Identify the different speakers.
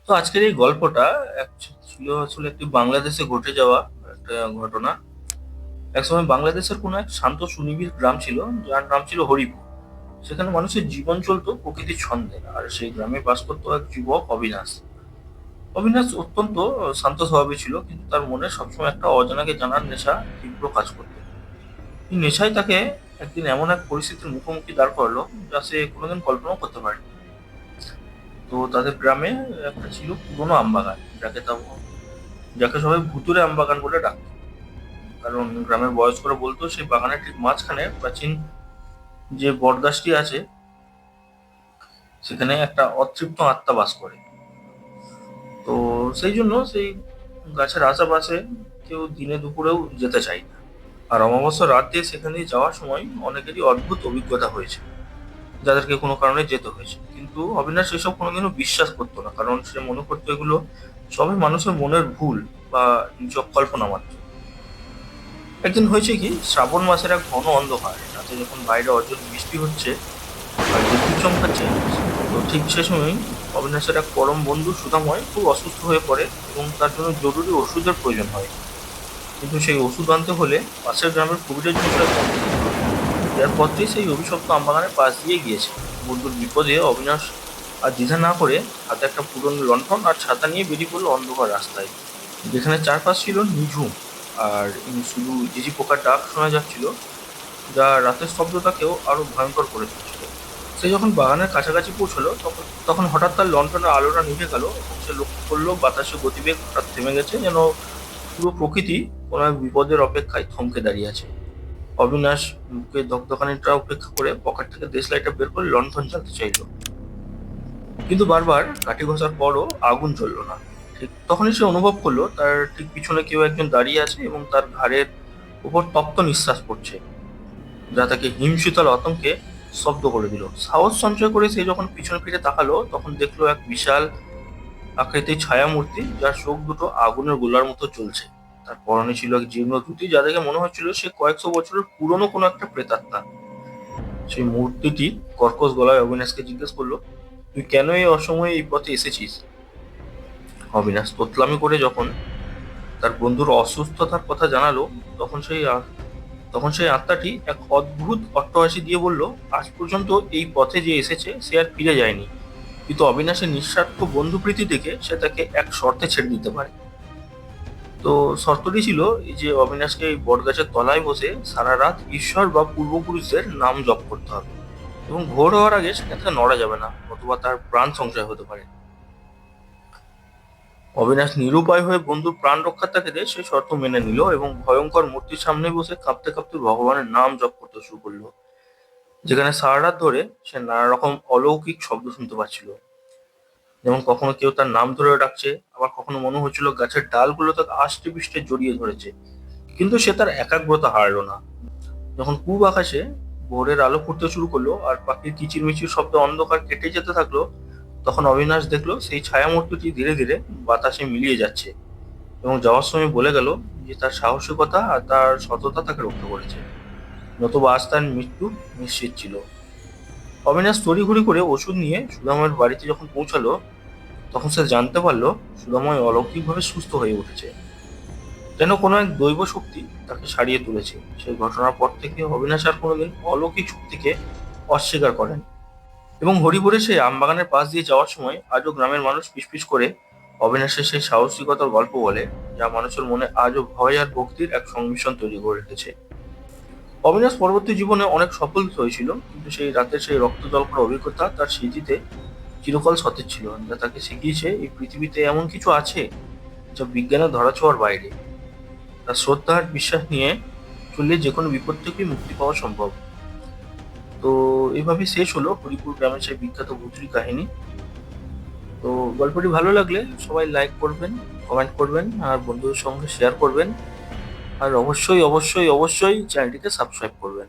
Speaker 1: তো আজকের এই গল্পটা ছিল আসলে একটি বাংলাদেশে ঘটে যাওয়া একটা ঘটনা। একসময় বাংলাদেশের কোনো এক শান্ত সুনিবিড় গ্রাম ছিল, যার নাম ছিল হরিপুর। সেখানে মানুষের জীবন চলতো প্রকৃতির ছন্দে, আর সেই গ্রামে বাস করতো এক যুবক অবিনাশ। অবিনাশ অত্যন্ত শান্ত স্বভাবের ছিল, কিন্তু তার মনে সবসময় একটা অজানাকে জানার নেশা তীব্র কাজ করতো। এই নেশাই তাকে একদিন এমন এক পরিস্থিতির মুখোমুখি দাঁড় করালো, যা সে কোনোদিন কল্পনাও করতে পারেনি। তো তাদের গ্রামে একটা ছিল পুরোনো আমবাগান, যাকে সবাই ভুতুড়ে আমবাগান বলে ডাকতো। কারণ গ্রামের বয়স্করা বলতো সেই বাগানের ঠিক মাঝখানে প্রাচীন যে বটগাছটি আছে, সেখানে একটা অতৃপ্ত আত্মা বাস করে। তো সেই জন্য সেই গাছের আশেপাশে কেউ দিনে দুপুরেও যেতে চায় না। আর অমাবস্যার রাত দিয়ে সেখানে যাওয়ার সময় অনেকেরই অদ্ভুত অভিজ্ঞতা হয়েছে, যাদেরকে কোনো কারণে যেতে হয়েছে। কিন্তু অবিনাশ এসব কোনোদিনও বিশ্বাস করতো না, কারণ সে মনে করতো এগুলো সবই মানুষের মনের ভুল বা নিজক কল্পনা মাত্র। একদিন হয়েছে কি, শ্রাবণ মাসের এক ঘন অন্ধকার রাতে যখন বাইরে অর্ধেক বৃষ্টি হচ্ছে আর বিদ্যুৎ চমকাচ্ছে, তো ঠিক সে সময়ই অবিনাশের এক পরম বন্ধু সুধাময় খুব অসুস্থ হয়ে পড়ে এবং তার জন্য জরুরি ওষুধের প্রয়োজন হয়। কিন্তু সেই ওষুধ আনতে হলে পাশের গ্রামের কবিরাজ মশাই জানতেন। এর পত্রেই সেই অভিশপ্ত আমবাগানের পাশ দিয়ে গিয়েছে। বন্ধুর বিপদে অবিনাশ আর দ্বিধা না করে হাতে একটা পুরনো লণ্ঠন আর ছাতা নিয়ে বেরিয়ে পড়লো অন্ধকার রাস্তায়, যেখানে চারপাশ ছিল নিঝুম। আর শুধু ঝিঝি পোকার ডাক শোনা যাচ্ছিল, যা রাতের স্তব্ধতাকেও আরো ভয়ঙ্কর করে তুলছিল। সে যখন বাগানের কাছাকাছি পৌঁছলো, তখন হঠাৎ তার লণ্ঠনের আলোটা নিভে গেল এবং সে লক্ষ্য করলো বাতাসে গতিবেগ হঠাৎ থেমে গেছে, যেন পুরো প্রকৃতি কোনো এক বিপদের অপেক্ষায় থমকে দাঁড়িয়ে আছে। অবিনাশ মুখে দগদগানিটা উপেক্ষা করে পকেট থেকে দেশলাইটা বের করে লণ্ঠন জ্বালতে চাইলো, কিন্তু বারবার কাঠি ঘষার পরও আগুন জ্বললো না। ঠিক তখনই সে অনুভব করলো তার ঠিক পিছনে কেউ একজন দাঁড়িয়ে আছে এবং তার ঘাড়ের উপর তপ্ত নিঃশ্বাস পড়ছে, যা তাকে হিমশীতল আতঙ্কে স্তব্ধ করে দিল। সাহস সঞ্চয় করে সে যখন পিছনে ফিরে তাকালো, তখন দেখলো এক বিশাল আকৃতির ছায়ামূর্তি, যার চোখ দুটো আগুনের গোলার মতো জ্বলছে। তার পরনে ছিল এক জীর্ণ ধুতি, যা দেখে মনে হচ্ছিল সে কয়েকশো বছরের পুরনো কোনো একটা প্রেতাত্মা। সেই মূর্তিটি কর্কশ গলায় অবিনাশকে জিজ্ঞেস করলো, তুই কেন এই অসময়ে এই পথে এসেছিস? অবিনাশ তোতলামি করে যখন তার বন্ধুর অসুস্থতার কথা জানালো, তখন সেই আত্মাটি এক অদ্ভুত অট্টহাসি দিয়ে বলল, আজ পর্যন্ত এই পথে যে এসেছে সে আর ফিরে যায়নি, কিন্তু অবিনাশের নিঃস্বার্থ বন্ধুপ্রীতি দেখে সে তাকে এক শর্তে ছেড়ে দিতে পারে। তো শর্তটি ছিল এই যে অবিনাশকে এই বটগাছের তলায় বসে সারা রাত ঈশ্বর বা পূর্বপুরুষদের নাম জপ করতে হবে, এবং ভোর হওয়ার আগে সেখান থেকে নড়া যাবে না, অথবা তার প্রাণ সংশয় হতে পারে। অবিনাশ নিরুপায় হয়ে বন্ধুর প্রাণ রক্ষার তাগিদে সেই শর্ত মেনে নিল এবং ভয়ঙ্কর মূর্তির সামনে বসে কাঁপতে কাঁপতে ভগবানের নাম জপ করতে শুরু করলো, যেখানে সারা রাত ধরে সে নানা রকম অলৌকিক শব্দ শুনতে পাচ্ছিল। যেমন কখনো কেউ তার নাম ধরে ডাকছে, আবার কখনো মনে হচ্ছিল গাছের ডালগুলো তাকে আষ্টে পৃষ্ঠে জড়িয়ে ধরেছে। কিন্তু সে তার একাগ্রতা হারালো না। যখন পূব আকাশে ভোরের আলো ফুটতে শুরু করলো আর পাখির কিচিরমিচির শব্দে অন্ধকার কেটে যেতে থাকলো, তখন অবিনাশ দেখলো সেই ছায়ামূর্তিটি ধীরে ধীরে বাতাসে মিলিয়ে যাচ্ছে এবং যাওয়ার সময় বলে গেল যে তার সাহসিকতা আর তার সততা তাকে রক্ষা করেছে, নতুবা আজ তার মৃত্যু নিশ্চিত ছিল। অবিনাশ তড়িঘড়ি করে ওষুধ নিয়ে সুদাময়ের বাড়িতে যখন পৌঁছালো, তখন সে জানতে পারলো সুদাময় অলৌকিকভাবে সুস্থ হয়ে উঠেছে, যেন কোনো এক দৈব শক্তি তাকে সারিয়ে তুলেছে। সেই ঘটনার পর থেকে অবিনাশ আর কোনোদিন অলৌকিক শক্তিকে অস্বীকার করেন, এবং হরিপুরে সেই আমবাগানের পাশ দিয়ে যাওয়ার সময় আজও গ্রামের মানুষ ফিসফিস করে অবিনাশের সেই সাহসিকতার গল্প বলে, যা মানুষের মনে আজও ভয় আর ভক্তির এক সংমিশ্রণ তৈরি করে রেখেছে। অবিনাশ পরবর্তী জীবনে অনেক সফল হয়েছিল, কিন্তু সেই রাতের সেই রক্ত জল করা অভিজ্ঞতা তার স্মৃতিতে চিরকাল সতেজ ছিল, যা তাকে শিখিয়েছে এই পৃথিবীতে এমন কিছু আছে যা বিজ্ঞানের ধরাছোঁয়ার বাইরে। তার শ্রদ্ধা আর বিশ্বাস নিয়ে চললে যে কোনো বিপদ থেকেই মুক্তি পাওয়া সম্ভব। তো এইভাবে শেষ হলো হরিপুর গ্রামের সেই বিখ্যাত ভূতুড়ি কাহিনী। তো গল্পটি ভালো লাগলে সবাই লাইক করবেন, কমেন্ট করবেন আর বন্ধুদের সঙ্গে শেয়ার করবেন, আর অবশ্যই অবশ্যই অবশ্যই চ্যানেলটিকে সাবস্ক্রাইব করবেন।